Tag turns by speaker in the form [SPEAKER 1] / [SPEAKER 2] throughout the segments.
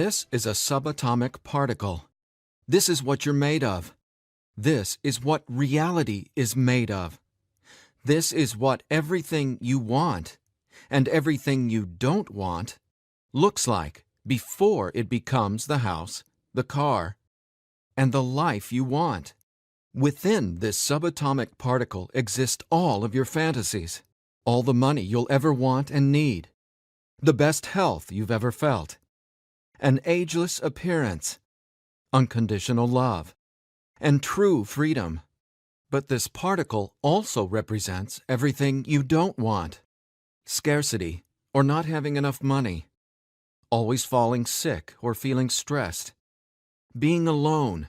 [SPEAKER 1] This is a subatomic particle. This is what you're made of. This is what reality is made of. This is what everything you want and everything you don't want looks like before it becomes the house, the car, and the life you want. Within this subatomic particle exist all of your fantasies, all the money you'll ever want and need, the best health you've ever felt, an ageless appearance, unconditional love, and true freedom. But this particle also represents everything you don't want: scarcity or not having enough money, always falling sick or feeling stressed, being alone,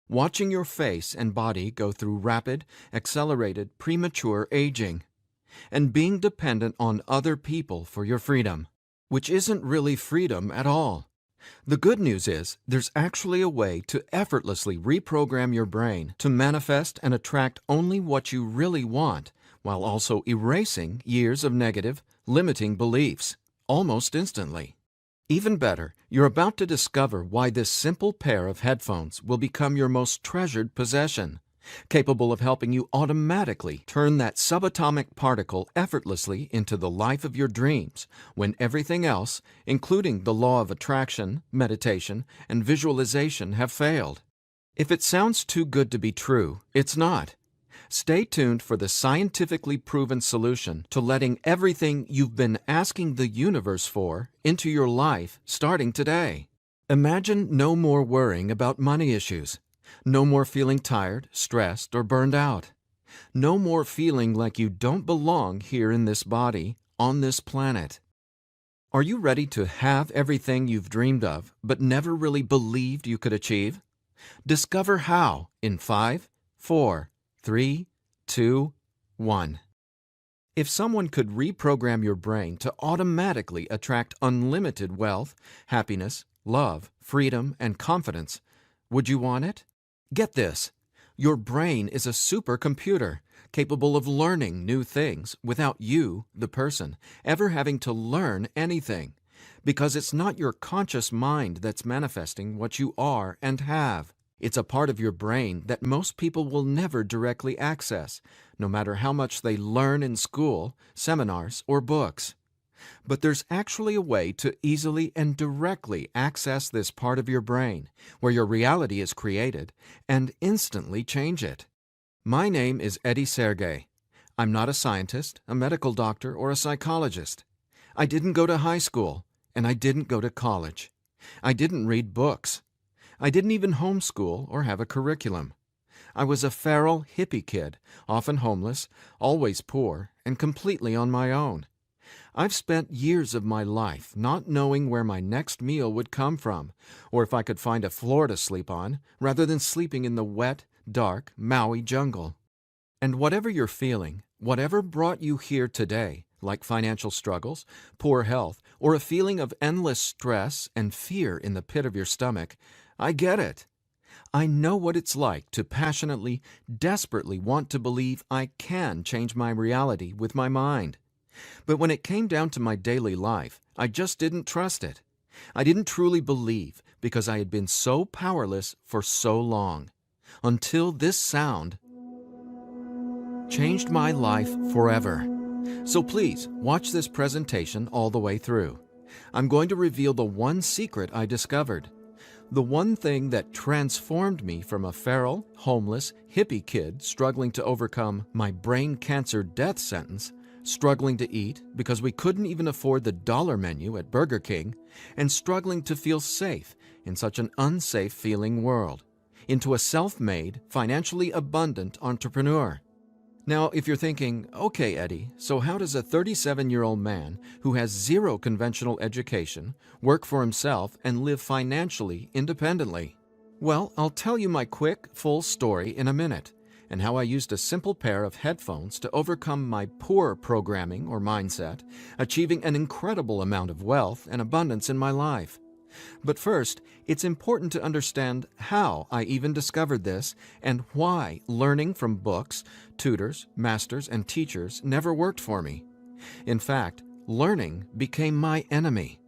[SPEAKER 1] watching your face and body go through rapid, accelerated, premature aging, and being dependent on other people for your freedom, which isn't really freedom at all. The good news is there's actually a way to effortlessly reprogram your brain to manifest and attract only what you really want, while also erasing years of negative, limiting beliefs, almost instantly. Even better, you're about to discover why this simple pair of headphones will become your most treasured possession, capable of helping you automatically turn that subatomic particle effortlessly into the life of your dreams when everything else, including the law of attraction, meditation, and visualization, have failed. If it sounds too good to be true, it's not. Stay tuned for the scientifically proven solution to letting everything you've been asking the universe for into your life starting today. Imagine no more worrying about money issues. No more feeling tired, stressed, or burned out. No more feeling like you don't belong here in this body, on this planet. Are you ready to have everything you've dreamed of but never really believed you could achieve? Discover how in 5, 4, 3, 2, 1. If someone could reprogram your brain to automatically attract unlimited wealth, happiness, love, freedom, and confidence, would you want it? Get this, your brain is a supercomputer capable of learning new things without you, the person, ever having to learn anything, because it's not your conscious mind that's manifesting what you are and have. It's a part of your brain that most people will never directly access, no matter how much they learn in school, seminars, or books. But there's actually a way to easily and directly access this part of your brain, where your reality is created, and instantly change it. My name is Eddie Sergey. I'm not a scientist, a medical doctor, or a psychologist. I didn't go to high school, and I didn't go to college. I didn't read books. I didn't even homeschool or have a curriculum. I was a feral hippie kid, often homeless, always poor, and completely on my own. I've spent years of my life not knowing where my next meal would come from, or if I could find a floor to sleep on, rather than sleeping in the wet, dark Maui jungle. And whatever you're feeling, whatever brought you here today, like financial struggles, poor health, or a feeling of endless stress and fear in the pit of your stomach, I get it. I know what it's like to passionately, desperately want to believe I can change my reality with my mind. But when it came down to my daily life, I just didn't trust it. I didn't truly believe because I had been so powerless for so long. Until this sound changed my life forever. So please, watch this presentation all the way through. I'm going to reveal the one secret I discovered. The one thing that transformed me from a feral, homeless, hippie kid struggling to overcome my brain cancer death sentence, struggling to eat because we couldn't even afford the dollar menu at Burger King, and struggling to feel safe in such an unsafe-feeling world, into a self-made, financially abundant entrepreneur. Now, if you're thinking, okay, Eddie, so how does a 37-year-old man who has zero conventional education work for himself and live financially independently? Well, I'll tell you my quick, full story in a minute, and how I used a simple pair of headphones to overcome my poor programming or mindset, achieving an incredible amount of wealth and abundance in my life. But first, it's important to understand how I even discovered this and why learning from books, tutors, masters, and teachers never worked for me. In fact, learning became my enemy.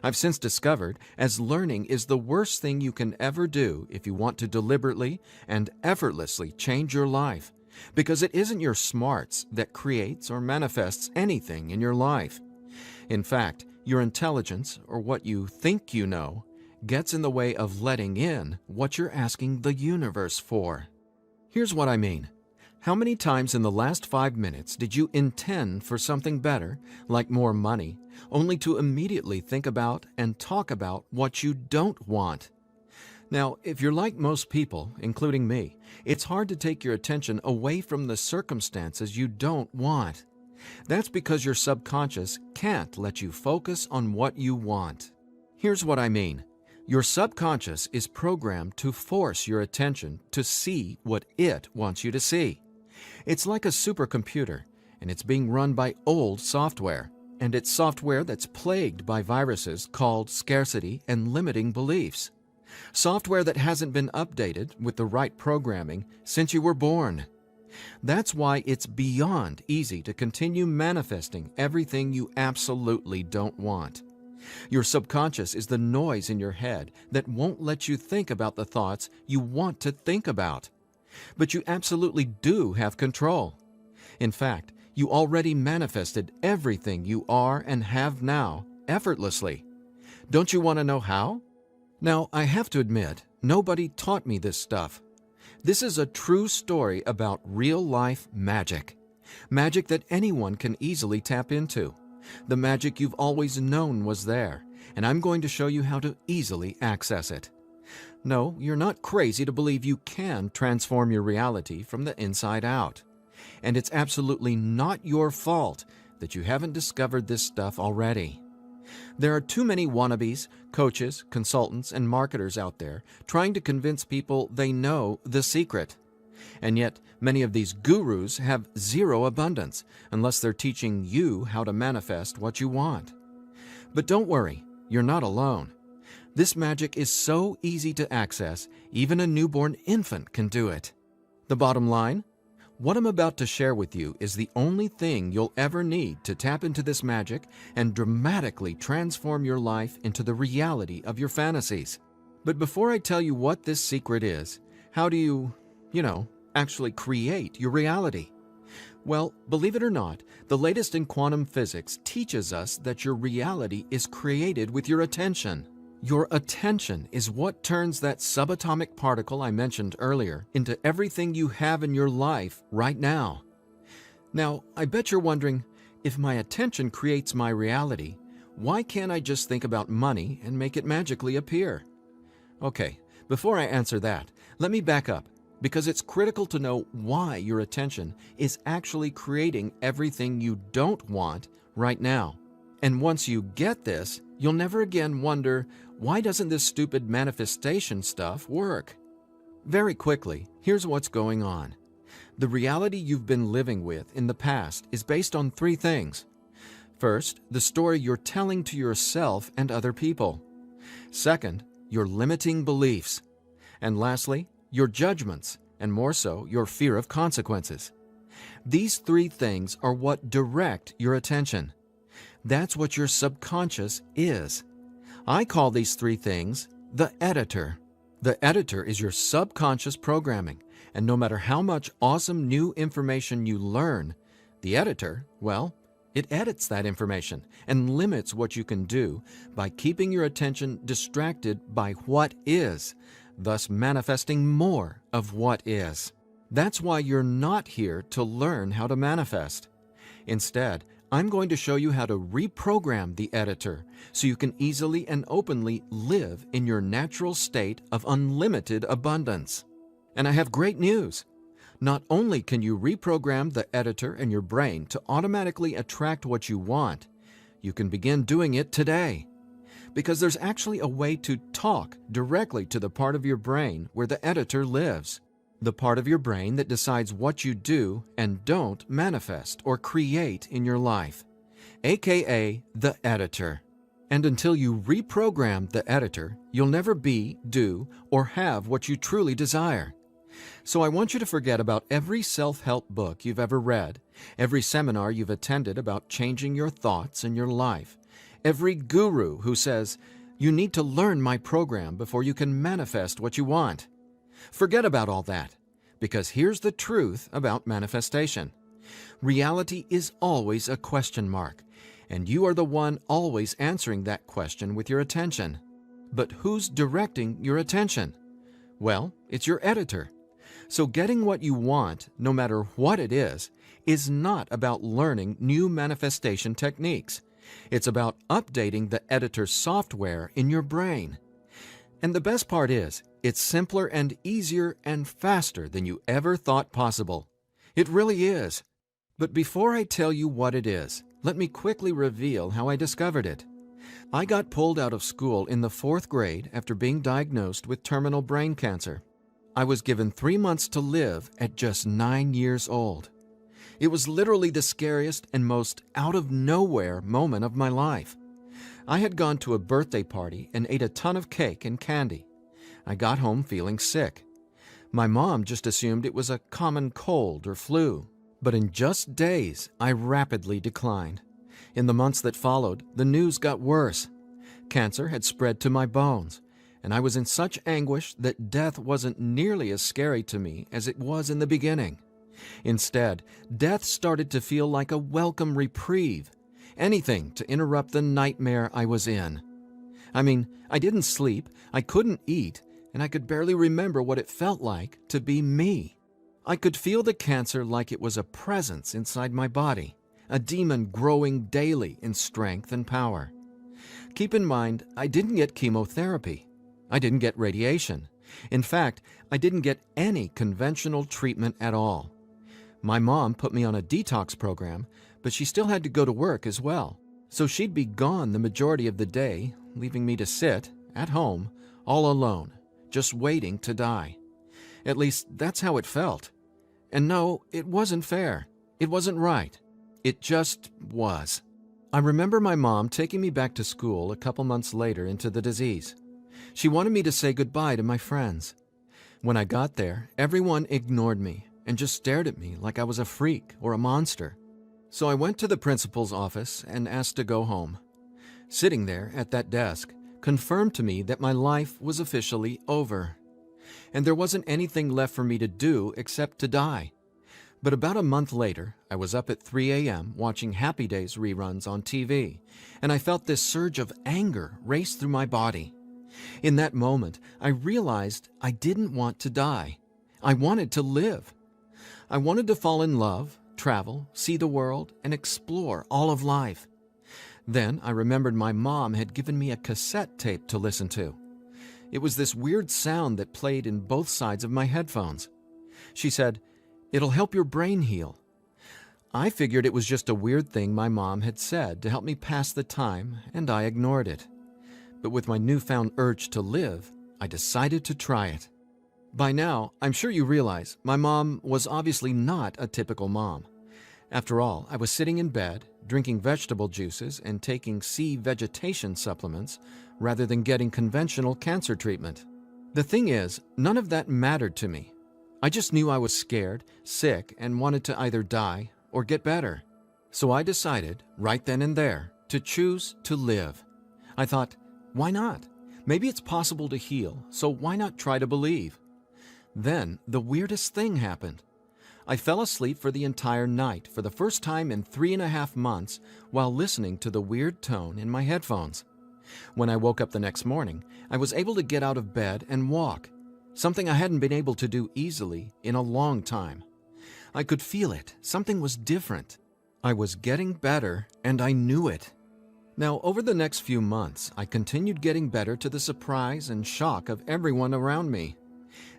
[SPEAKER 1] I've since discovered as learning is the worst thing you can ever do if you want to deliberately and effortlessly change your life, because it isn't your smarts that creates or manifests anything in your life. In fact, your intelligence, or what you think you know, gets in the way of letting in what you're asking the universe for. Here's what I mean. How many times in the last 5 minutes did you intend for something better, like more money, only to immediately think about and talk about what you don't want? Now, if you're like most people, including me, it's hard to take your attention away from the circumstances you don't want. That's because your subconscious can't let you focus on what you want. Here's what I mean. Your subconscious is programmed to force your attention to see what it wants you to see. It's like a supercomputer, and it's being run by old software, and it's software that's plagued by viruses called scarcity and limiting beliefs. Software that hasn't been updated with the right programming since you were born. That's why it's beyond easy to continue manifesting everything you absolutely don't want. Your subconscious is the noise in your head that won't let you think about the thoughts you want to think about. But you absolutely do have control. In fact, you already manifested everything you are and have now effortlessly. Don't you want to know how? Now, I have to admit, nobody taught me this stuff. This is a true story about real-life magic. Magic that anyone can easily tap into. The magic you've always known was there, and I'm going to show you how to easily access it. No, you're not crazy to believe you can transform your reality from the inside out. And it's absolutely not your fault that you haven't discovered this stuff already. There are too many wannabes, coaches, consultants, and marketers out there trying to convince people they know the secret. And yet, many of these gurus have zero abundance unless they're teaching you how to manifest what you want. But don't worry, you're not alone. This magic is so easy to access, even a newborn infant can do it. The bottom line? What I'm about to share with you is the only thing you'll ever need to tap into this magic and dramatically transform your life into the reality of your fantasies. But before I tell you what this secret is, how do you actually create your reality? Well, believe it or not, the latest in quantum physics teaches us that your reality is created with your attention. Your attention is what turns that subatomic particle I mentioned earlier into everything you have in your life right now. Now, I bet you're wondering, if my attention creates my reality, why can't I just think about money and make it magically appear? Okay, before I answer that, let me back up, because it's critical to know why your attention is actually creating everything you don't want right now. And once you get this, you'll never again wonder, why doesn't this stupid manifestation stuff work? Very quickly, here's what's going on. The reality you've been living with in the past is based on 3 things. First, the story you're telling to yourself and other people. Second, your limiting beliefs. And lastly, your judgments, and more so, your fear of consequences. These 3 things are what direct your attention. That's what your subconscious is. I call these 3 things the editor. The editor is your subconscious programming, and no matter how much awesome new information you learn, the editor, well, it edits that information and limits what you can do by keeping your attention distracted by what is, thus manifesting more of what is. That's why you're not here to learn how to manifest. Instead, I'm going to show you how to reprogram the editor so you can easily and openly live in your natural state of unlimited abundance. And I have great news. Not only can you reprogram the editor in your brain to automatically attract what you want, you can begin doing it today. Because there's actually a way to talk directly to the part of your brain where the editor lives. The part of your brain that decides what you do and don't manifest or create in your life, aka the editor. And until you reprogram the editor, you'll never be, do, or have what you truly desire. So I want you to forget about every self-help book you've ever read, every seminar you've attended about changing your thoughts and your life, every guru who says, "You need to learn my program before you can manifest what you want." Forget about all that, because here's the truth about manifestation. Reality is always a question mark, and you are the one always answering that question with your attention. But who's directing your attention? Well, it's your editor. So getting what you want, no matter what it is not about learning new manifestation techniques. It's about updating the editor's software in your brain. And the best part is, it's simpler and easier and faster than you ever thought possible. It really is. But before I tell you what it is, let me quickly reveal how I discovered it. I got pulled out of school in the 4th grade after being diagnosed with terminal brain cancer. I was given 3 months to live at just 9 years old. It was literally the scariest and most out-of-nowhere moment of my life. I had gone to a birthday party and ate a ton of cake and candy. I got home feeling sick. My mom just assumed it was a common cold or flu. But in just days, I rapidly declined. In the months that followed, the news got worse. Cancer had spread to my bones, and I was in such anguish that death wasn't nearly as scary to me as it was in the beginning. Instead, death started to feel like a welcome reprieve, anything to interrupt the nightmare I was in. I mean, I didn't sleep, I couldn't eat, and I could barely remember what it felt like to be me. I could feel the cancer like it was a presence inside my body, a demon growing daily in strength and power. Keep in mind, I didn't get chemotherapy. I didn't get radiation. In fact, I didn't get any conventional treatment at all. My mom put me on a detox program, but she still had to go to work as well. So she'd be gone the majority of the day, leaving me to sit, at home, all alone, just waiting to die. At least, that's how it felt. And no, it wasn't fair. It wasn't right. It just was. I remember my mom taking me back to school a couple months later into the disease. She wanted me to say goodbye to my friends. When I got there, everyone ignored me and just stared at me like I was a freak or a monster. So I went to the principal's office and asked to go home. Sitting there at that desk confirmed to me that my life was officially over. And there wasn't anything left for me to do except to die. But about a month later, I was up at 3 a.m. watching Happy Days reruns on TV, and I felt this surge of anger race through my body. In that moment, I realized I didn't want to die. I wanted to live. I wanted to fall in love, travel, see the world, and explore all of life. Then I remembered my mom had given me a cassette tape to listen to. It was this weird sound that played in both sides of my headphones. She said, "It'll help your brain heal." I figured it was just a weird thing my mom had said to help me pass the time, and I ignored it. But with my newfound urge to live, I decided to try it. By now, I'm sure you realize my mom was obviously not a typical mom. After all, I was sitting in bed, drinking vegetable juices and taking sea vegetation supplements rather than getting conventional cancer treatment. The thing is, none of that mattered to me. I just knew I was scared, sick, and wanted to either die or get better. So I decided, right then and there, to choose to live. I thought, why not? Maybe it's possible to heal, so why not try to believe? Then the weirdest thing happened. I fell asleep for the entire night for the first time in 3.5 months while listening to the weird tone in my headphones. When I woke up the next morning, I was able to get out of bed and walk, something I hadn't been able to do easily in a long time. I could feel it. Something was different. I was getting better, and I knew it. Now, over the next few months, I continued getting better to the surprise and shock of everyone around me.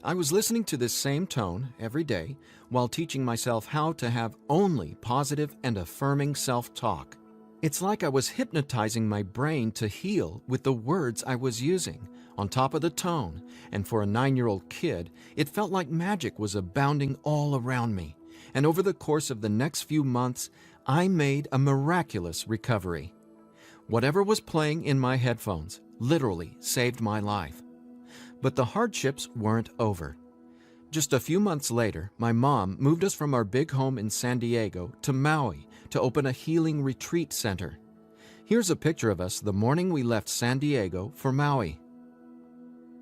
[SPEAKER 1] I was listening to this same tone every day while teaching myself how to have only positive and affirming self-talk. It's like I was hypnotizing my brain to heal with the words I was using, on top of the tone, and for a 9-year-old kid, it felt like magic was abounding all around me. And over the course of the next few months, I made a miraculous recovery. Whatever was playing in my headphones literally saved my life. But the hardships weren't over. Just a few months later, my mom moved us from our big home in San Diego to Maui to open a healing retreat center. Here's a picture of us the morning we left San Diego for Maui.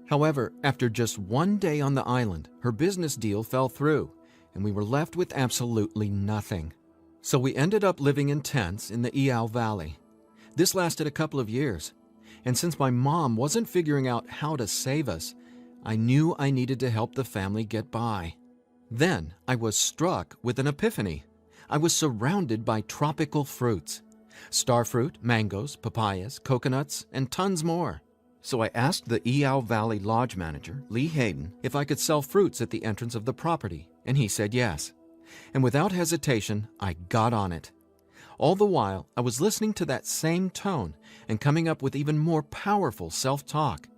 [SPEAKER 1] However, after just one day on the island, her business deal fell through, and we were left with absolutely nothing. So we ended up living in tents in the Iao Valley. This lasted a couple of years, and since my mom wasn't figuring out how to save us, I knew I needed to help the family get by. Then I was struck with an epiphany. I was surrounded by tropical fruits: starfruit, mangoes, papayas, coconuts, and tons more. So I asked the Iao Valley Lodge manager, Lee Hayden, if I could sell fruits at the entrance of the property, and he said yes. And without hesitation, I got on it. All the while, I was listening to that same tone and coming up with even more powerful self-talk.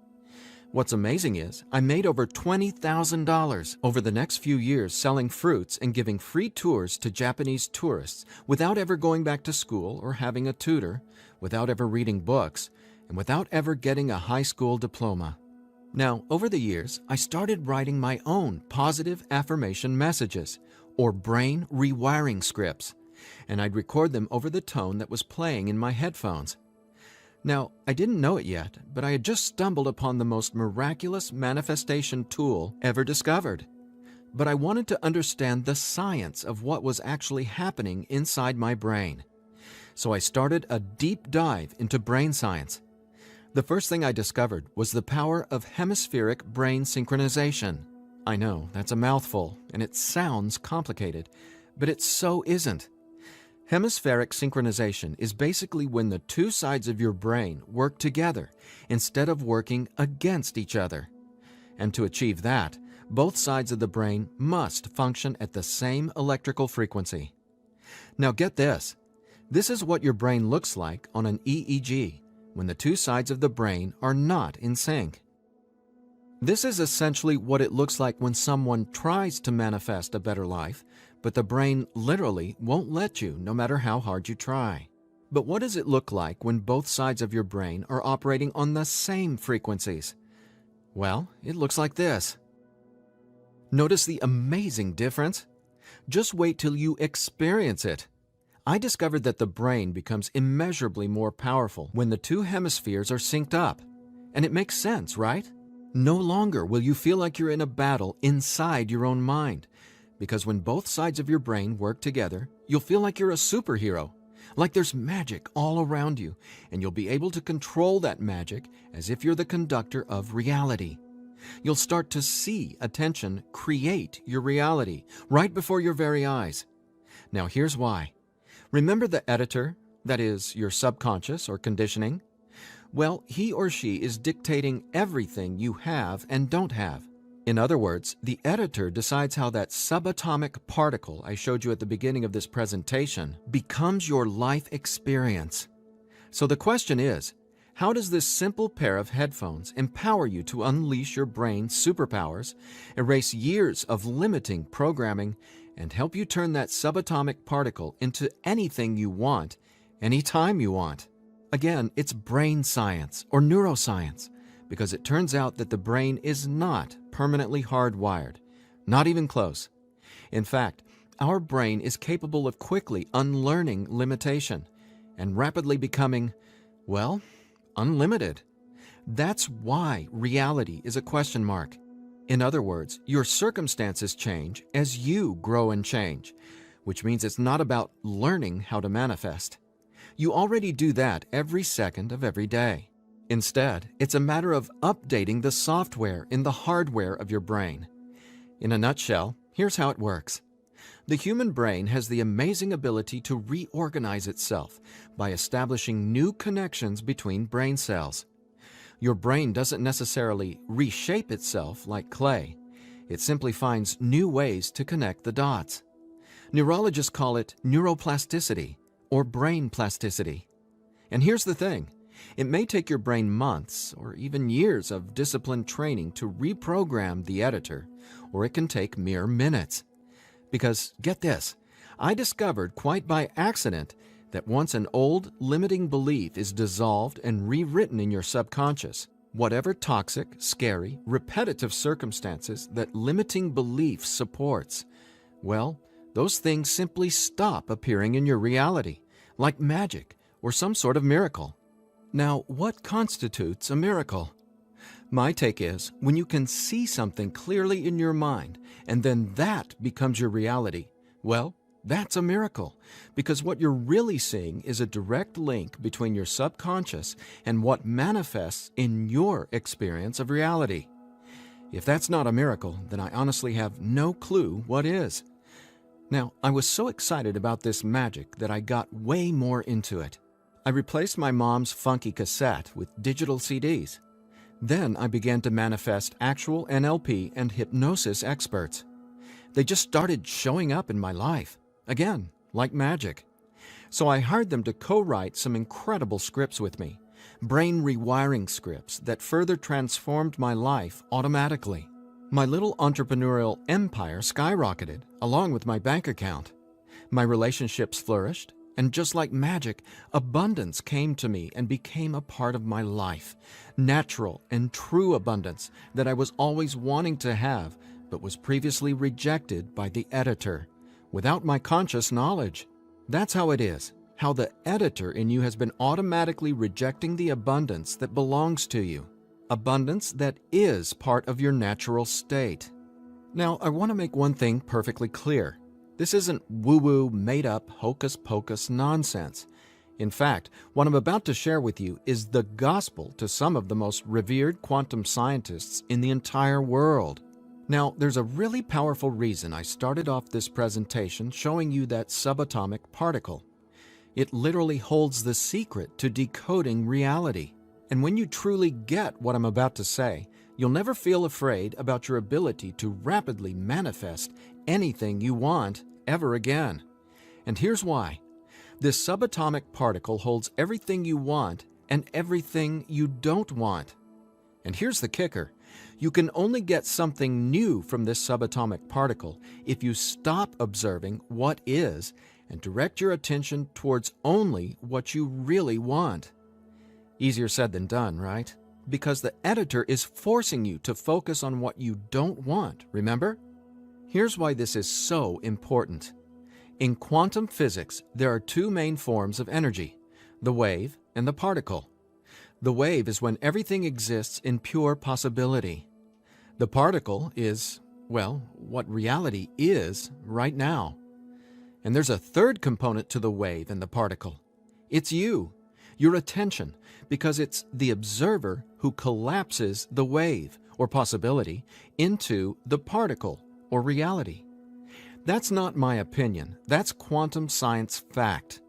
[SPEAKER 1] What's amazing is I made over $20,000 over the next few years selling fruits and giving free tours to Japanese tourists without ever going back to school or having a tutor, without ever reading books, and without ever getting a high school diploma. Now, over the years, I started writing my own positive affirmation messages, or brain rewiring scripts, and I'd record them over the tone that was playing in my headphones. Now, I didn't know it yet, but I had just stumbled upon the most miraculous manifestation tool ever discovered. But I wanted to understand the science of what was actually happening inside my brain. So I started a deep dive into brain science. The first thing I discovered was the power of hemispheric brain synchronization. I know, that's a mouthful, and it sounds complicated, but it so isn't. Hemispheric synchronization is basically when the two sides of your brain work together instead of working against each other. And to achieve that, both sides of the brain must function at the same electrical frequency. Now get this. This is what your brain looks like on an EEG when the two sides of the brain are not in sync. This is essentially what it looks like when someone tries to manifest a better life, but the brain literally won't let you no matter how hard you try. But what does it look like when both sides of your brain are operating on the same frequencies? Well, it looks like this. Notice the amazing difference? Just wait till you experience it. I discovered that the brain becomes immeasurably more powerful when the two hemispheres are synced up. And it makes sense, right? No longer will you feel like you're in a battle inside your own mind, because when both sides of your brain work together, you'll feel like you're a superhero, like there's magic all around you, and you'll be able to control that magic as if you're the conductor of reality. You'll start to see attention create your reality right before your very eyes. Now here's why. Remember the editor, that is, your subconscious or conditioning? Well, he or she is dictating everything you have and don't have. In other words, the editor decides how that subatomic particle I showed you at the beginning of this presentation becomes your life experience. So the question is, how does this simple pair of headphones empower you to unleash your brain's superpowers, erase years of limiting programming, and help you turn that subatomic particle into anything you want, anytime you want? Again, it's brain science or neuroscience, because it turns out that the brain is not permanently hardwired, not even close. In fact, our brain is capable of quickly unlearning limitation and rapidly becoming, well, unlimited. That's why reality is a question mark. In other words, your circumstances change as you grow and change, which means it's not about learning how to manifest. You already do that every second of every day. Instead, it's a matter of updating the software in the hardware of your brain. In a nutshell, here's how it works. The human brain has the amazing ability to reorganize itself by establishing new connections between brain cells. Your brain doesn't necessarily reshape itself like clay. It simply finds new ways to connect the dots. Neurologists call it neuroplasticity or brain plasticity. And here's the thing. It may take your brain months or even years of disciplined training to reprogram the editor, or it can take mere minutes. Because, get this, I discovered quite by accident that once an old, limiting belief is dissolved and rewritten in your subconscious, whatever toxic, scary, repetitive circumstances that limiting belief supports, well, those things simply stop appearing in your reality, like magic, or some sort of miracle. Now, what constitutes a miracle? My take is when you can see something clearly in your mind and then that becomes your reality, well, that's a miracle, because what you're really seeing is a direct link between your subconscious and what manifests in your experience of reality. If that's not a miracle, then I honestly have no clue what is. Now, I was so excited about this magic that I got way more into it. I replaced my mom's funky cassette with digital CDs. Then I began to manifest actual NLP and hypnosis experts. They just started showing up in my life, again, like magic. So I hired them to co-write some incredible scripts with me, brain rewiring scripts that further transformed my life automatically. My little entrepreneurial empire skyrocketed, along with my bank account. My relationships flourished, and just like magic, abundance came to me and became a part of my life. Natural and true abundance that I was always wanting to have, but was previously rejected by the editor, without my conscious knowledge. That's how it is, how the editor in you has been automatically rejecting the abundance that belongs to you. Abundance that is part of your natural state. Now, I want to make one thing perfectly clear. This isn't woo-woo, made-up, hocus-pocus nonsense. In fact, what I'm about to share with you is the gospel to some of the most revered quantum scientists in the entire world. Now, there's a really powerful reason I started off this presentation showing you that subatomic particle. It literally holds the secret to decoding reality. And when you truly get what I'm about to say, you'll never feel afraid about your ability to rapidly manifest anything you want ever again. And here's why. This subatomic particle holds everything you want and everything you don't want. And here's the kicker. You can only get something new from this subatomic particle if you stop observing what is and direct your attention towards only what you really want. Easier said than done, right? Because the editor is forcing you to focus on what you don't want, remember? Here's why this is so important. In quantum physics, there are two main forms of energy, the wave and the particle. The wave is when everything exists in pure possibility. The particle is, well, what reality is right now. And there's a third component to the wave and the particle. It's you, your attention, because it's the observer who collapses the wave, or possibility, into the particle, or reality. That's not my opinion. That's quantum science fact.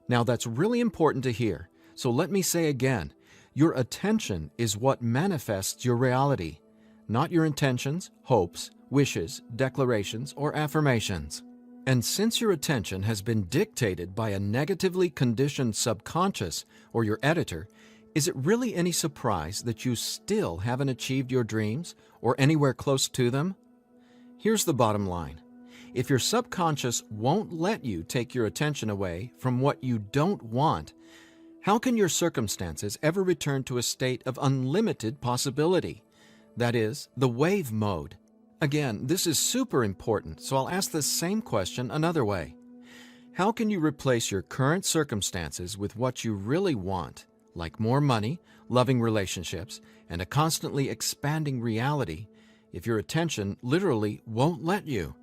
[SPEAKER 1] Now that's really important to hear, so let me say again, your attention is what manifests your reality, not your intentions, hopes, wishes, declarations, or affirmations. And since your attention has been dictated by a negatively conditioned subconscious, or your editor, is it really any surprise that you still haven't achieved your dreams or anywhere close to them? Here's the bottom line. If your subconscious won't let you take your attention away from what you don't want, how can your circumstances ever return to a state of unlimited possibility? That is, the wave mode. Again, this is super important, so I'll ask the same question another way. How can you replace your current circumstances with what you really want, like more money, loving relationships, and a constantly expanding reality, if your attention literally won't let you?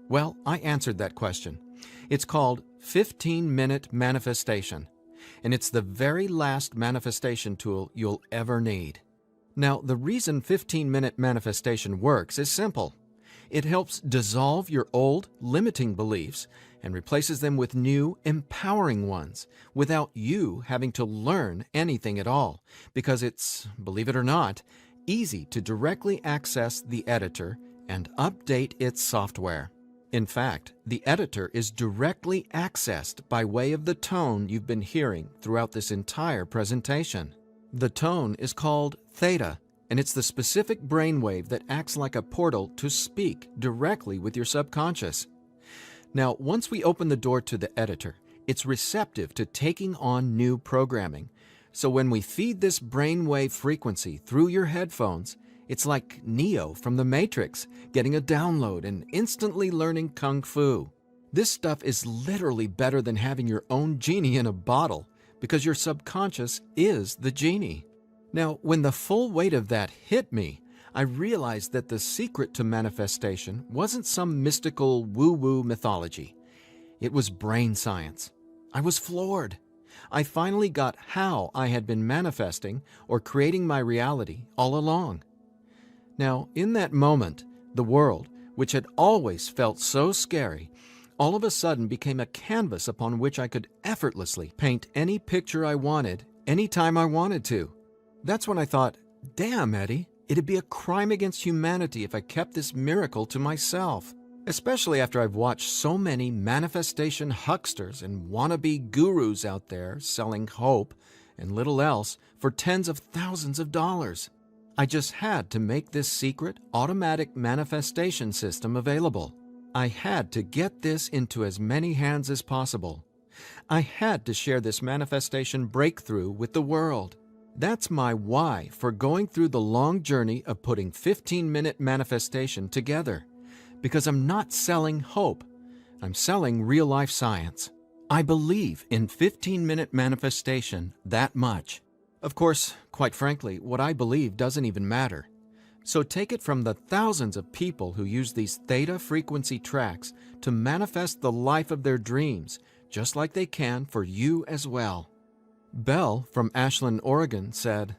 [SPEAKER 1] Well, I answered that question. It's called 15-minute manifestation, and it's the very last manifestation tool you'll ever need. Now, the reason 15-minute manifestation works is simple. It helps dissolve your old, limiting beliefs and replaces them with new, empowering ones without you having to learn anything at all, because it's, believe it or not, easy to directly access the editor and update its software. In fact, the editor is directly accessed by way of the tone you've been hearing throughout this entire presentation. The tone is called theta, and it's the specific brainwave that acts like a portal to speak directly with your subconscious. Now, once we open the door to the editor, it's receptive to taking on new programming. So when we feed this brainwave frequency through your headphones, it's like Neo from the Matrix getting a download and instantly learning Kung Fu. This stuff is literally better than having your own genie in a bottle. because your subconscious is the genie. Now, when the full weight of that hit me, I realized that the secret to manifestation wasn't some mystical woo-woo mythology. It was brain science. I was floored. I finally got how I had been manifesting or creating my reality all along. Now, in that moment, the world, which had always felt so scary, all of a sudden became a canvas upon which I could effortlessly paint any picture I wanted, anytime I wanted to. That's when I thought, damn, Eddie, it'd be a crime against humanity if I kept this miracle to myself. Especially after I've watched so many manifestation hucksters and wannabe gurus out there selling hope and little else for tens of thousands of dollars. I just had to make this secret automatic manifestation system available. I had to get this into as many hands as possible. I had to share this manifestation breakthrough with the world. That's my why for going through the long journey of putting 15-minute manifestation together. Because I'm not selling hope. I'm selling real-life science. I believe in 15-minute manifestation that much. Of course, quite frankly, what I believe doesn't even matter. So take it from the thousands of people who use these theta frequency tracks to manifest the life of their dreams, just like they can for you as well. Belle from Ashland, Oregon said,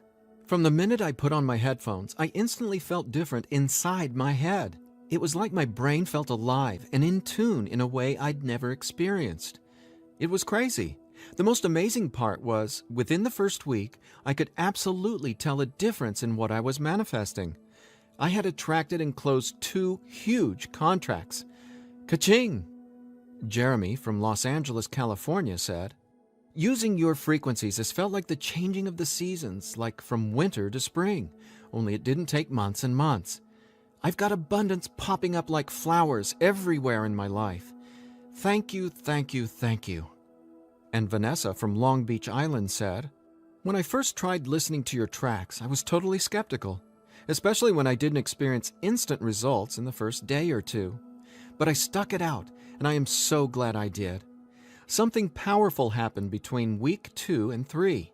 [SPEAKER 1] "From the minute I put on my headphones, I instantly felt different inside my head. It was like my brain felt alive and in tune in a way I'd never experienced. It was crazy. The most amazing part was, within the first week, I could absolutely tell a difference in what I was manifesting. I had attracted and closed 2 huge contracts. Ka-ching!" Jeremy from Los Angeles, California said, "Using your frequencies has felt like the changing of the seasons, like from winter to spring, only it didn't take months and months. I've got abundance popping up like flowers everywhere in my life. Thank you, thank you, thank you." And Vanessa from Long Beach Island said, "When I first tried listening to your tracks, I was totally skeptical, especially when I didn't experience instant results in the first day or 2. But I stuck it out, and I am so glad I did. Something powerful happened between week 2 and 3.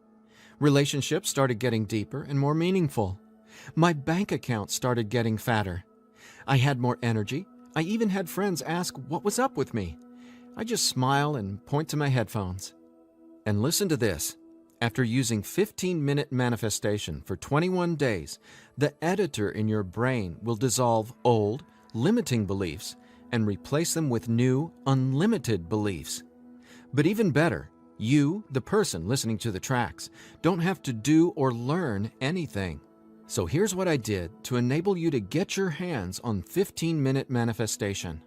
[SPEAKER 1] Relationships started getting deeper and more meaningful. My bank account started getting fatter. I had more energy. I even had friends ask what was up with me. I just smile and point to my headphones. And listen to this. After using 15-minute manifestation for 21 days, the editor in your brain will dissolve old, limiting beliefs and replace them with new, unlimited beliefs. But even better, you, the person listening to the tracks, don't have to do or learn anything. So here's what I did to enable you to get your hands on 15-minute manifestation.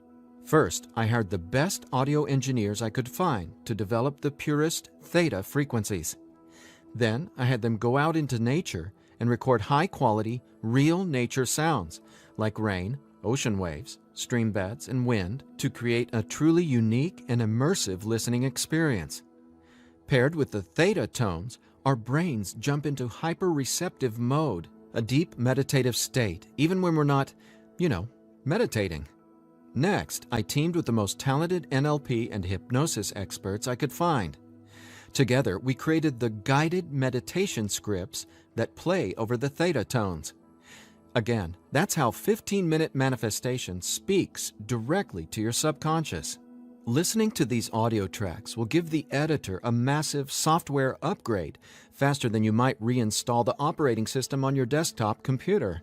[SPEAKER 1] First, I hired the best audio engineers I could find to develop the purest theta frequencies. Then, I had them go out into nature and record high-quality, real nature sounds, like rain, ocean waves, stream beds, and wind, to create a truly unique and immersive listening experience. Paired with the theta tones, our brains jump into hyper-receptive mode, a deep meditative state, even when we're not, meditating. Next, I teamed with the most talented NLP and hypnosis experts I could find. Together, we created the guided meditation scripts that play over the theta tones. Again, that's how 15-minute manifestation speaks directly to your subconscious. Listening to these audio tracks will give the editor a massive software upgrade faster than you might reinstall the operating system on your desktop computer.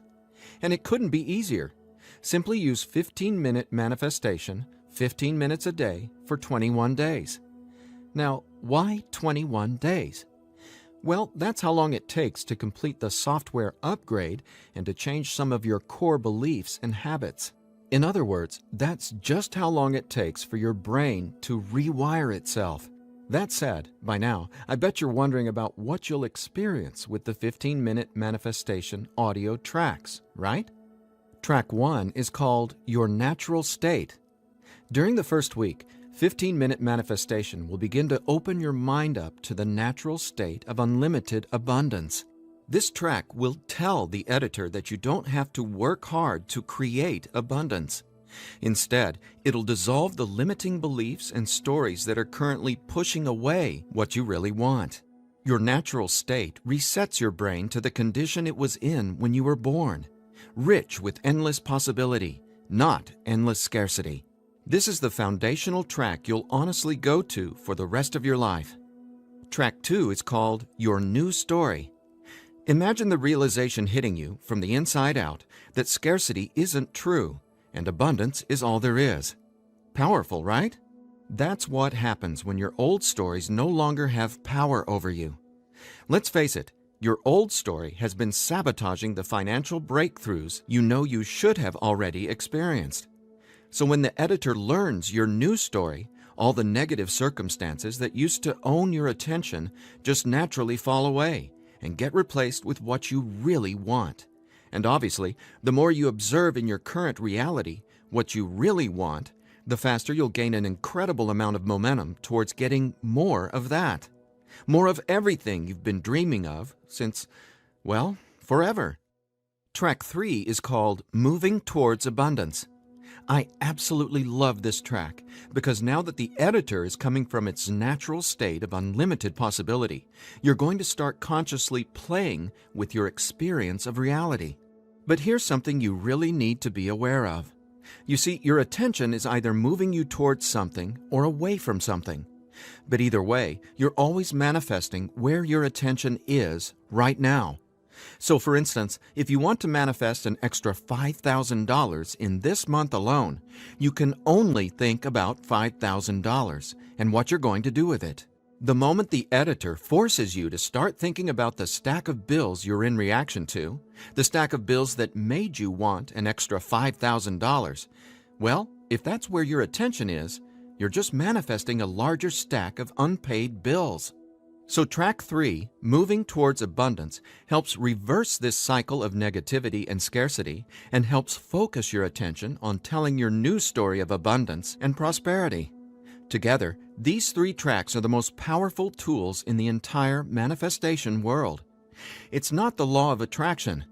[SPEAKER 1] And it couldn't be easier. Simply use 15-minute manifestation, 15 minutes a day, for 21 days. Now, why 21 days? Well, that's how long it takes to complete the software upgrade and to change some of your core beliefs and habits. In other words, that's just how long it takes for your brain to rewire itself. That said, by now, I bet you're wondering about what you'll experience with the 15-minute manifestation audio tracks, right? Track 1 is called Your Natural State. During the first week, 15-minute manifestation will begin to open your mind up to the natural state of unlimited abundance. This track will tell the editor that you don't have to work hard to create abundance. Instead, it'll dissolve the limiting beliefs and stories that are currently pushing away what you really want. Your natural state resets your brain to the condition it was in when you were born, rich with endless possibility, not endless scarcity. This is the foundational track you'll honestly go to for the rest of your life. Track 2 is called Your New Story. Imagine the realization hitting you from the inside out that scarcity isn't true and abundance is all there is. Powerful, right? That's what happens when your old stories no longer have power over you. Let's face it, your old story has been sabotaging the financial breakthroughs you know you should have already experienced. So when the editor learns your new story, all the negative circumstances that used to own your attention just naturally fall away and get replaced with what you really want. And obviously, the more you observe in your current reality what you really want, the faster you'll gain an incredible amount of momentum towards getting more of that. More of everything you've been dreaming of since, well, forever. Track 3 is called Moving Towards Abundance. I absolutely love this track because now that the editor is coming from its natural state of unlimited possibility, you're going to start consciously playing with your experience of reality. But here's something you really need to be aware of. You see, your attention is either moving you towards something or away from something. But either way, you're always manifesting where your attention is right now. So for instance, if you want to manifest an extra $5,000 in this month alone, you can only think about $5,000 and what you're going to do with it. The moment the editor forces you to start thinking about the stack of bills you're in reaction to, the stack of bills that made you want an extra $5,000, well, if that's where your attention is, you're just manifesting a larger stack of unpaid bills. So track 3, Moving Towards Abundance, helps reverse this cycle of negativity and scarcity and helps focus your attention on telling your new story of abundance and prosperity. Together, these 3 tracks are the most powerful tools in the entire manifestation world. It's not the law of attraction.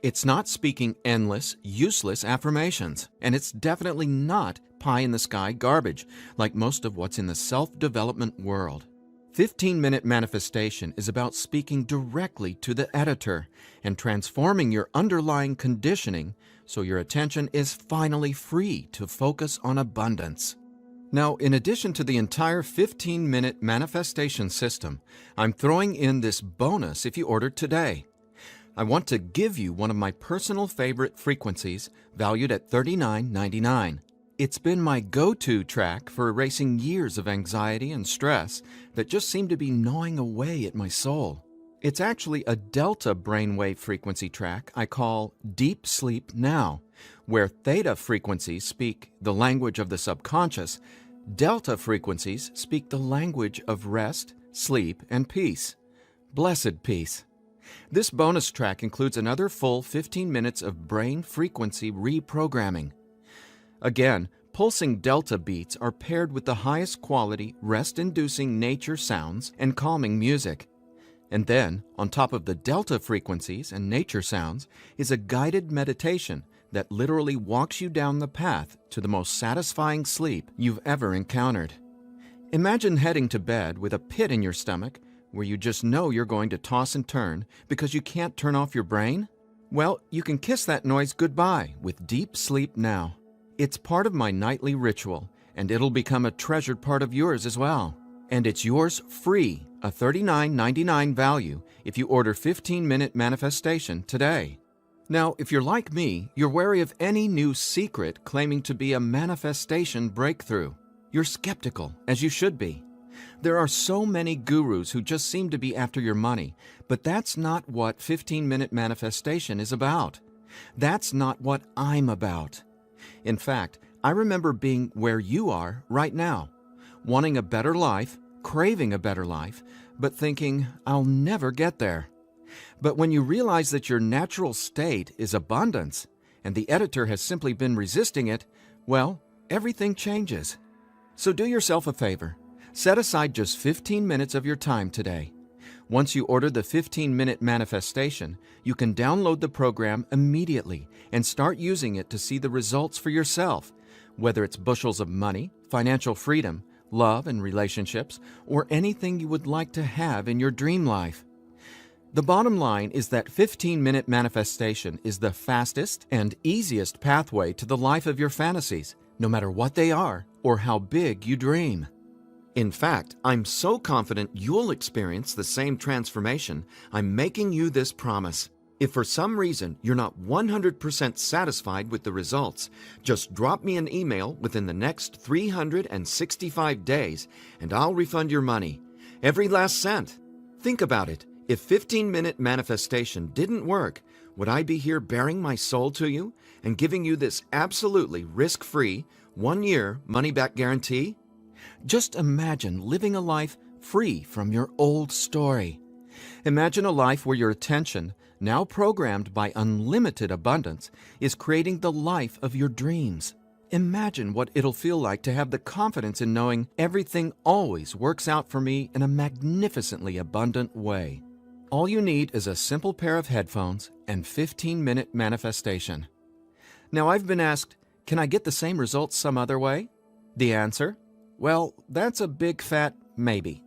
[SPEAKER 1] It's not speaking endless, useless affirmations. And it's definitely not pie-in-the-sky garbage like most of what's in the self-development world. 15-minute manifestation is about speaking directly to the editor and transforming your underlying conditioning so your attention is finally free to focus on abundance. Now, in addition to the entire 15-minute manifestation system, I'm throwing in this bonus if you order today. I want to give you one of my personal favorite frequencies valued at $39.99. It's been my go-to track for erasing years of anxiety and stress that just seem to be gnawing away at my soul. It's actually a delta brainwave frequency track I call Deep Sleep Now, where theta frequencies speak the language of the subconscious, delta frequencies speak the language of rest, sleep, and peace. Blessed peace. This bonus track includes another full 15 minutes of brain frequency reprogramming. Again, pulsing delta beats are paired with the highest quality, rest-inducing nature sounds and calming music. And then, on top of the delta frequencies and nature sounds, is a guided meditation that literally walks you down the path to the most satisfying sleep you've ever encountered. Imagine heading to bed with a pit in your stomach where you just know you're going to toss and turn because you can't turn off your brain? Well, you can kiss that noise goodbye with Deep Sleep Now. It's part of my nightly ritual, and it'll become a treasured part of yours as well. And it's yours free, a $39.99 value, if you order 15-minute manifestation today. Now, if you're like me, you're wary of any new secret claiming to be a manifestation breakthrough. You're skeptical, as you should be. There are so many gurus who just seem to be after your money, but that's not what 15-minute manifestation is about. That's not what I'm about. In fact, I remember being where you are right now, wanting a better life, craving a better life, but thinking, I'll never get there. But when you realize that your natural state is abundance, and the editor has simply been resisting it, well, everything changes. So do yourself a favor. Set aside just 15 minutes of your time today. Once you order the 15-minute manifestation, you can download the program immediately and start using it to see the results for yourself, whether it's bushels of money, financial freedom, love and relationships, or anything you would like to have in your dream life. The bottom line is that 15-minute manifestation is the fastest and easiest pathway to the life of your fantasies, no matter what they are or how big you dream. In fact, I'm so confident you'll experience the same transformation, I'm making you this promise. If for some reason you're not 100% satisfied with the results, just drop me an email within the next 365 days and I'll refund your money. Every last cent. Think about it. If 15-minute manifestation didn't work, would I be here bearing my soul to you and giving you this absolutely risk-free, 1-year money-back guarantee? Just imagine living a life free from your old story. Imagine a life where your attention, now programmed by unlimited abundance, is creating the life of your dreams. Imagine what it'll feel like to have the confidence in knowing everything always works out for me in a magnificently abundant way. All you need is a simple pair of headphones and 15-minute manifestation. Now, I've been asked, can I get the same results some other way? The answer? Well, that's a big fat maybe.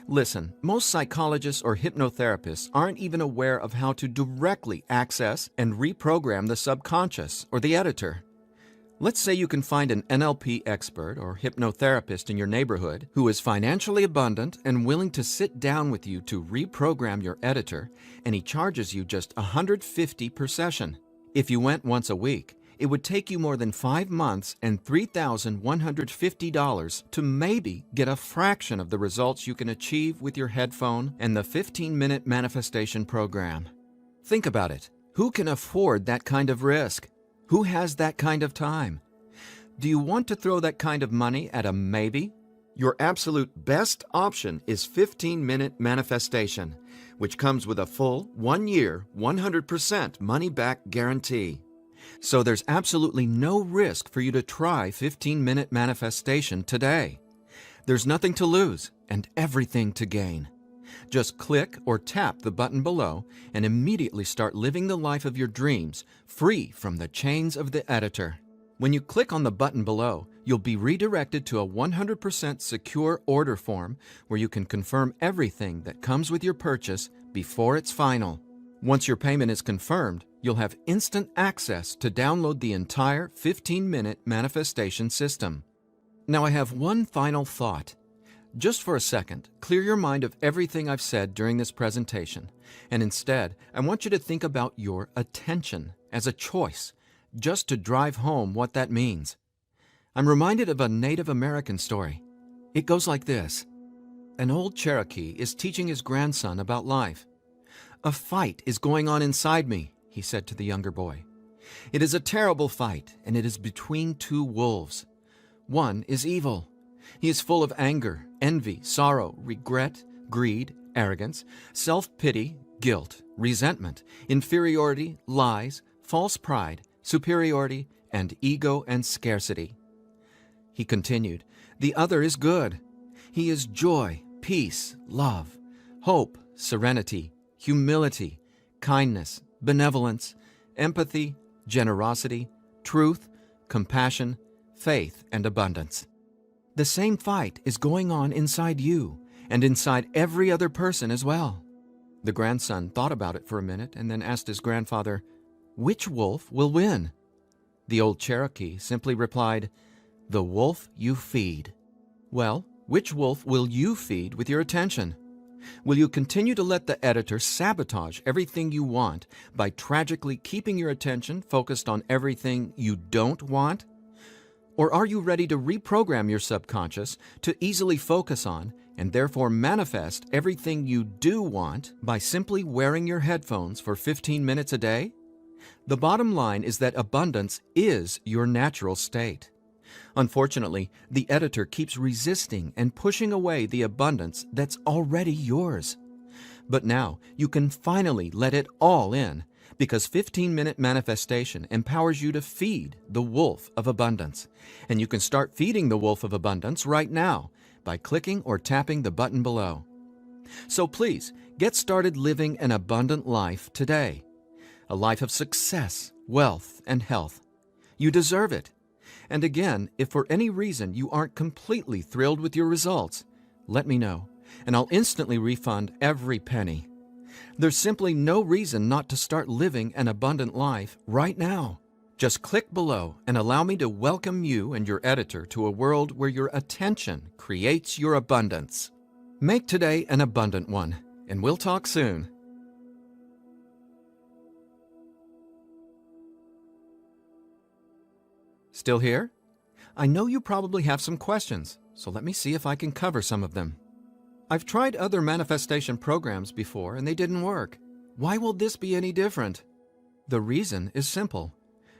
[SPEAKER 1] Listen, most psychologists or hypnotherapists aren't even aware of how to directly access and reprogram the subconscious or the editor. Let's say you can find an NLP expert or hypnotherapist in your neighborhood who is financially abundant and willing to sit down with you to reprogram your editor, and he charges you just $150 per session. If you went once a week, it would take you more than 5 months and $3,150 to maybe get a fraction of the results you can achieve with your headphone and the 15-minute manifestation program. Think about it. Who can afford that kind of risk? Who has that kind of time? Do you want to throw that kind of money at a maybe? Your absolute best option is 15-minute manifestation, which comes with a full 1-year, 100% money-back guarantee. So there's absolutely no risk for you to try 15-minute manifestation today. There's nothing to lose and everything to gain. Just click or tap the button below and immediately start living the life of your dreams, free from the chains of the editor. When you click on the button below, you'll be redirected to a 100% secure order form where you can confirm everything that comes with your purchase before it's final. Once your payment is confirmed, you'll have instant access to download the entire 15-minute manifestation system. Now I have one final thought. Just for a second, clear your mind of everything I've said during this presentation, and instead, I want you to think about your attention as a choice, just to drive home what that means. I'm reminded of a Native American story. It goes like this. An old Cherokee is teaching his grandson about life. "A fight is going on inside me," he said to the younger boy. "It is a terrible fight, and it is between two wolves. One is evil. He is full of anger, envy, sorrow, regret, greed, arrogance, self-pity, guilt, resentment, inferiority, lies, false pride, superiority, and ego and scarcity." He continued, "The other is good. He is joy, peace, love, hope, serenity, humility, kindness, benevolence, empathy, generosity, truth, compassion, faith, and abundance. The same fight is going on inside you and inside every other person as well." The grandson thought about it for a minute and then asked his grandfather, "Which wolf will win?" The old Cherokee simply replied, "The wolf you feed." Well, which wolf will you feed with your attention? Will you continue to let the editor sabotage everything you want by tragically keeping your attention focused on everything you don't want? Or are you ready to reprogram your subconscious to easily focus on and therefore manifest everything you do want by simply wearing your headphones for 15 minutes a day? The bottom line is that abundance is your natural state. Unfortunately, the editor keeps resisting and pushing away the abundance that's already yours. But now you can finally let it all in, because 15-minute manifestation empowers you to feed the wolf of abundance. And you can start feeding the wolf of abundance right now by clicking or tapping the button below. So please, get started living an abundant life today. A life of success, wealth, and health. You deserve it. And again, if for any reason you aren't completely thrilled with your results, let me know, and I'll instantly refund every penny. There's simply no reason not to start living an abundant life right now. Just click below and allow me to welcome you and your editor to a world where your attention creates your abundance. Make today an abundant one, and we'll talk soon. Still here? I know you probably have some questions, so let me see if I can cover some of them. I've tried other manifestation programs before and they didn't work. Why will this be any different? The reason is simple.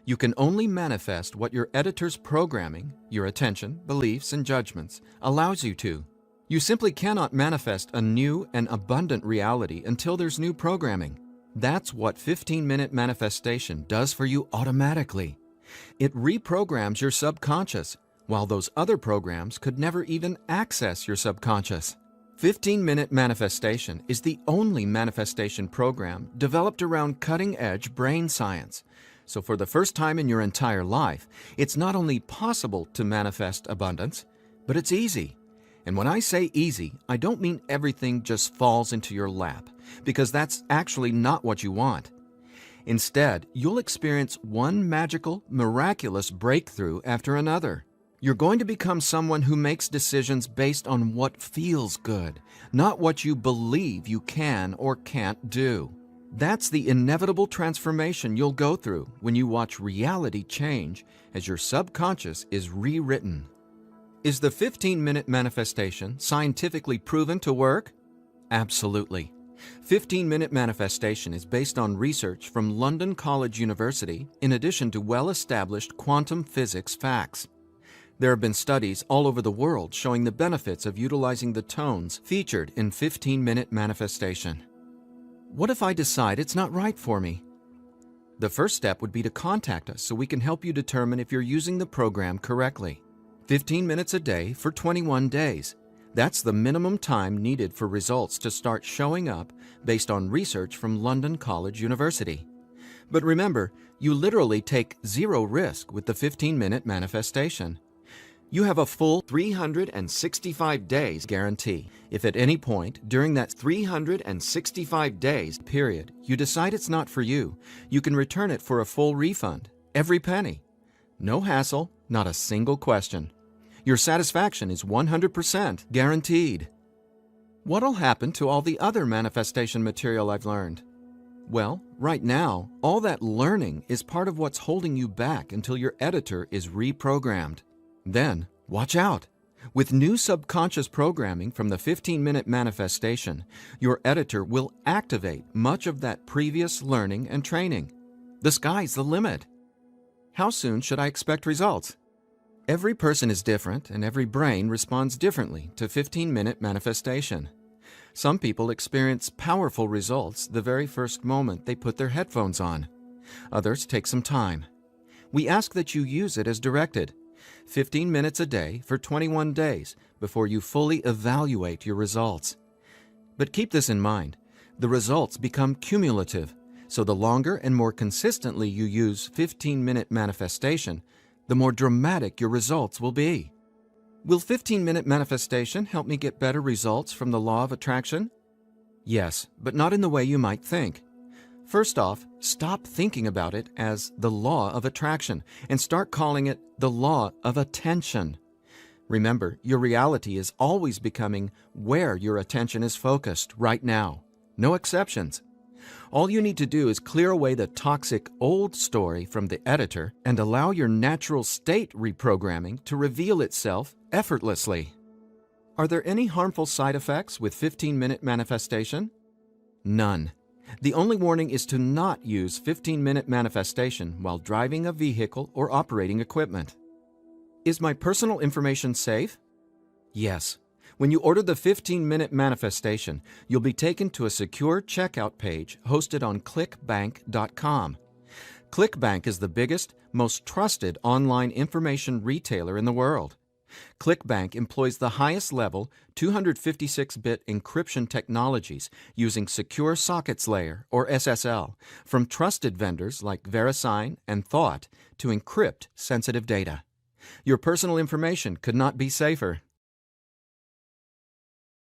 [SPEAKER 1] You can only manifest what your editor's programming, your attention, beliefs, and judgments, allows you to. You simply cannot manifest a new and abundant reality until there's new programming. That's what 15-minute manifestation does for you automatically. It reprograms your subconscious, while those other programs could never even access your subconscious. 15-minute manifestation is the only manifestation program developed around cutting-edge brain science. So for the first time in your entire life, it's not only possible to manifest abundance, but it's easy. And when I say easy, I don't mean everything just falls into your lap, because that's actually not what you want. Instead, you'll experience one magical, miraculous breakthrough after another. You're going to become someone who makes decisions based on what feels good, not what you believe you can or can't do. That's the inevitable transformation you'll go through when you watch reality change as your subconscious is rewritten. Is the 15-minute manifestation scientifically proven to work? Absolutely. 15-minute manifestation is based on research from London College University in addition to well-established quantum physics facts. There have been studies all over the world showing the benefits of utilizing the tones featured in 15-minute manifestation. What if I decide it's not right for me? The first step would be to contact us so we can help you determine if you're using the program correctly. 15 minutes a day for 21 days. That's the minimum time needed for results to start showing up based on research from London College University. But remember, you literally take zero risk with the 15-minute manifestation. You have a full 365 days guarantee. If at any point during that 365 days period you decide it's not for you, you can return it for a full refund, every penny. No hassle, not a single question. Your satisfaction is 100% guaranteed. What'll happen to all the other manifestation material I've learned? Well, right now, all that learning is part of what's holding you back until your editor is reprogrammed. Then, watch out! With new subconscious programming from the 15-minute manifestation, your editor will activate much of that previous learning and training. The sky's the limit. How soon should I expect results? Every person is different and every brain responds differently to 15-minute manifestation. Some people experience powerful results the very first moment they put their headphones on. Others take some time. We ask that you use it as directed, 15 minutes a day for 21 days before you fully evaluate your results. But keep this in mind, the results become cumulative, so the longer and more consistently you use 15-minute manifestation, the more dramatic your results will be. Will 15-minute manifestation help me get better results from the law of attraction? Yes, but not in the way you might think. First off, stop thinking about it as the law of attraction and start calling it the law of attention. Remember, your reality is always becoming where your attention is focused right now. No exceptions. All you need to do is clear away the toxic old story from the editor and allow your natural state reprogramming to reveal itself effortlessly. Are there any harmful side effects with 15-minute manifestation? None. The only warning is to not use 15-minute manifestation while driving a vehicle or operating equipment. Is my personal information safe? Yes. When you order the 15-minute manifestation, you'll be taken to a secure checkout page hosted on clickbank.com. ClickBank is the biggest, most trusted online information retailer in the world. ClickBank employs the highest level 256-bit encryption technologies using Secure Sockets Layer, or SSL, from trusted vendors like VeriSign and Thought to encrypt sensitive data. Your personal information could not be safer.